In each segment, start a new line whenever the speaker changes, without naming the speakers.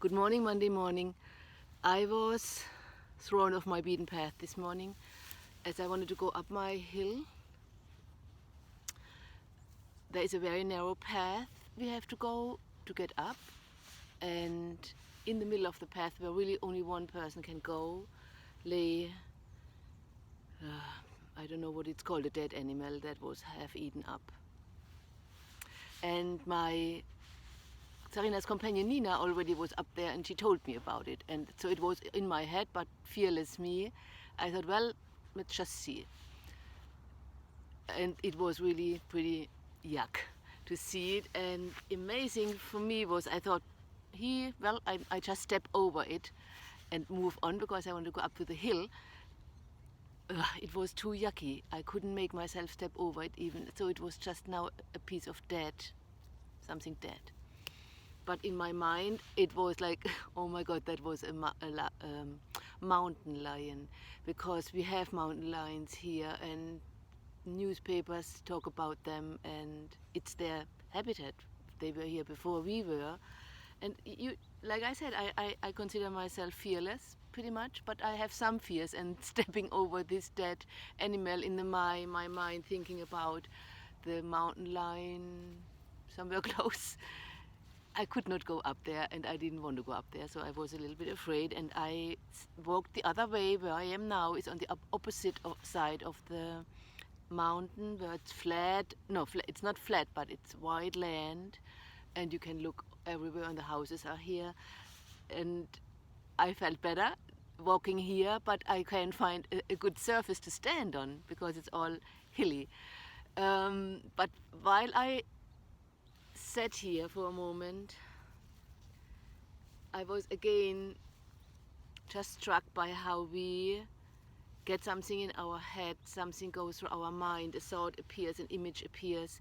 Good morning, Monday morning. I was thrown off my beaten path this morning as I wanted to go up my hill. There is a very narrow path we have to go to get up, and in the middle of the path where really only one person can go lay, I don't know what it's called, a dead animal that was half eaten up. And my Sarina's companion Nina already was up there and she told me about it, and so it was in my head, but fearless me, I thought, well, let's just see. And it was really pretty yuck to see it, and amazing for me was I thought, I just step over it and move on because I want to go up to the hill. It was too yucky. I couldn't make myself step over it even, so it was just now a piece of something dead. But in my mind, it was like, oh my God, that was a mountain lion, because we have mountain lions here, and newspapers talk about them, and it's their habitat. They were here before we were, and like I said, I consider myself fearless, pretty much, but I have some fears, and stepping over this dead animal in my mind, thinking about the mountain lion somewhere close. I could not go up there, and I didn't want to go up there, so I was a little bit afraid, and I walked the other way. Where I am now is on the opposite side of the mountain, where it's flat. No, it's not flat, but it's wide land, and you can look everywhere, and the houses are here. And I felt better walking here, but I can't find a good surface to stand on because it's all hilly. But while I sat here for a moment, I was again just struck by how we get something in our head, something goes through our mind, a thought appears, an image appears,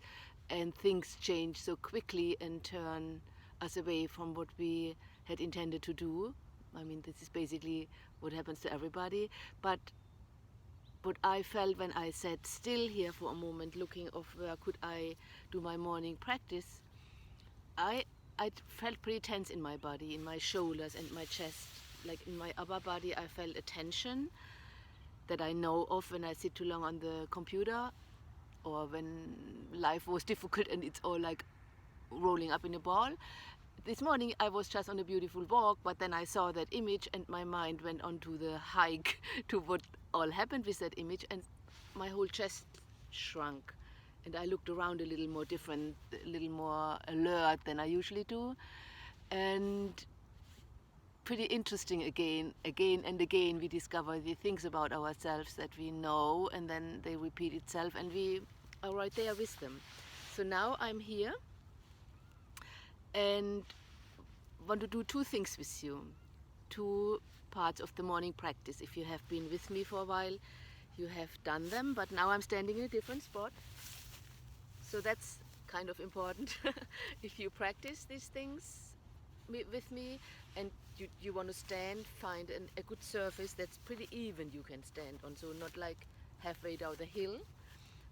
and things change so quickly and turn us away from what we had intended to do. I mean, this is basically what happens to everybody, but what I felt when I sat still here for a moment, looking of where could I do my morning practice, I felt pretty tense in my body, in my shoulders and my chest. Like in my upper body, I felt a tension that I know of when I sit too long on the computer, or when life was difficult and it's all like rolling up in a ball. This morning I was just on a beautiful walk, but then I saw that image and my mind went on to the hike to what all happened with that image, and my whole chest shrunk. And I looked around a little more different, a little more alert than I usually do. And pretty interesting again and again, we discover the things about ourselves that we know, and then they repeat itself, and we are right there with them. So now I'm here and want to do two things with you, two parts of the morning practice. If you have been with me for a while, you have done them, but now I'm standing in a different spot. So that's kind of important. If you practice these things with me and you want to stand, find a good surface that's pretty even you can stand on, so not like halfway down the hill.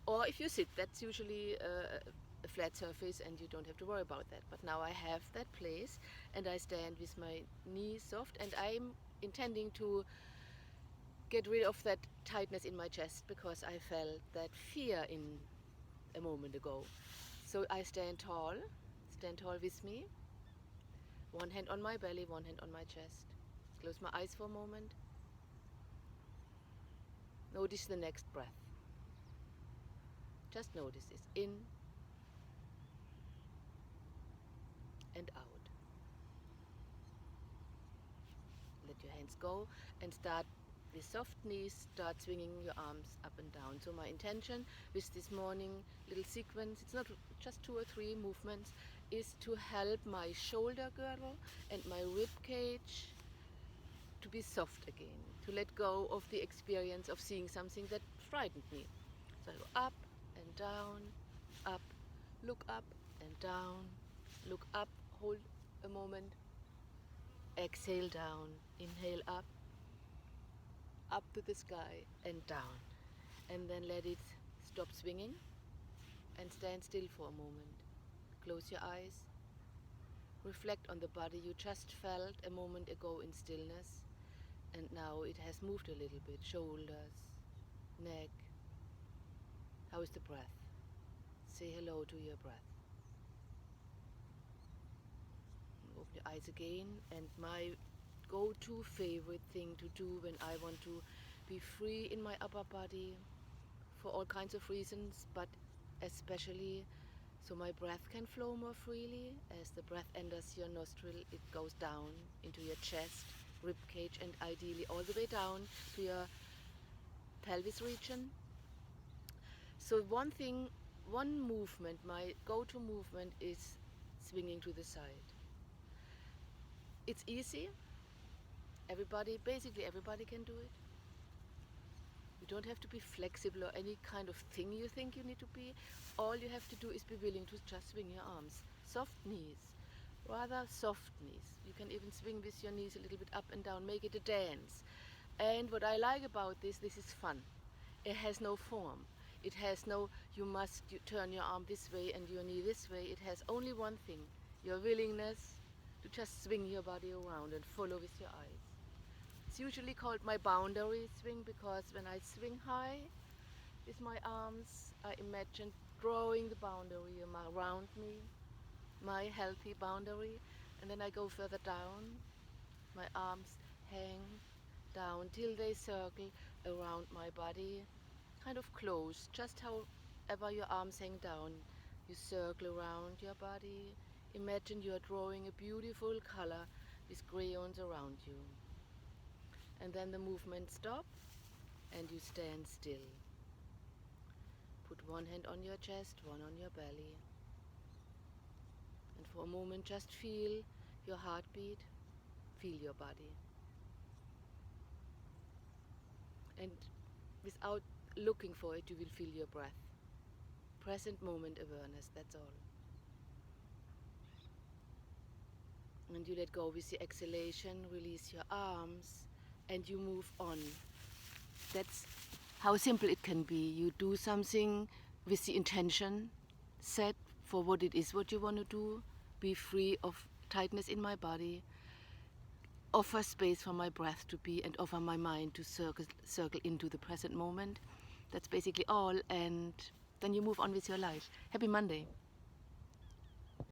Or if you sit, that's usually a flat surface and you don't have to worry about that. But now I have that place and I stand with my knees soft, and I'm intending to get rid of that tightness in my chest because I felt that fear in a moment ago. So I stand tall with me, one hand on my belly, one hand on my chest. Close my eyes for a moment. Notice the next breath. Just notice this, in and out. Let your hands go and start with soft knees, start swinging your arms up and down. So my intention with this morning little sequence, it's not just 2 or 3 movements, is to help my shoulder girdle and my rib cage to be soft again, to let go of the experience of seeing something that frightened me. So I go up and down, up, look up and down, look up, hold a moment, exhale down, inhale up to the sky and down, and then let it stop swinging and stand still for a moment. Close your eyes Reflect on the body you just felt a moment ago in stillness, and now it has moved a little bit. Shoulders, neck. How is the breath? Say hello to your breath. Open your eyes again, and my go-to favorite thing to do when I want to be free in my upper body for all kinds of reasons, but especially so my breath can flow more freely. As the breath enters your nostril, it goes down into your chest, rib cage, and ideally all the way down to your pelvis region. So one movement, my go-to movement is swinging to the side. It's easy. Basically everybody can do it. You don't have to be flexible or any kind of thing you think you need to be. All you have to do is be willing to just swing your arms. Soft knees, rather soft knees. You can even swing with your knees a little bit up and down, make it a dance. And what I like about this is fun. It has no form. It has no, you turn your arm this way and your knee this way. It has only one thing, your willingness to just swing your body around and follow with your eyes. It's usually called my boundary swing because when I swing high with my arms, I imagine drawing the boundary around me, my healthy boundary, and then I go further down. My arms hang down till they circle around my body, kind of close, just however your arms hang down. You circle around your body. Imagine you are drawing a beautiful color with crayons around you. And then the movement stops and you stand still. Put one hand on your chest, one on your belly. And for a moment just feel your heartbeat, feel your body. And without looking for it, you will feel your breath. Present moment awareness, that's all. And you let go with the exhalation, release your arms, and you move on. That's how simple it can be. You do something with the intention set for what it is, what you want to do, be free of tightness in my body, offer space for my breath to be, and offer my mind to circle into the present moment. That's basically all, and then you move on with your life. Happy Monday.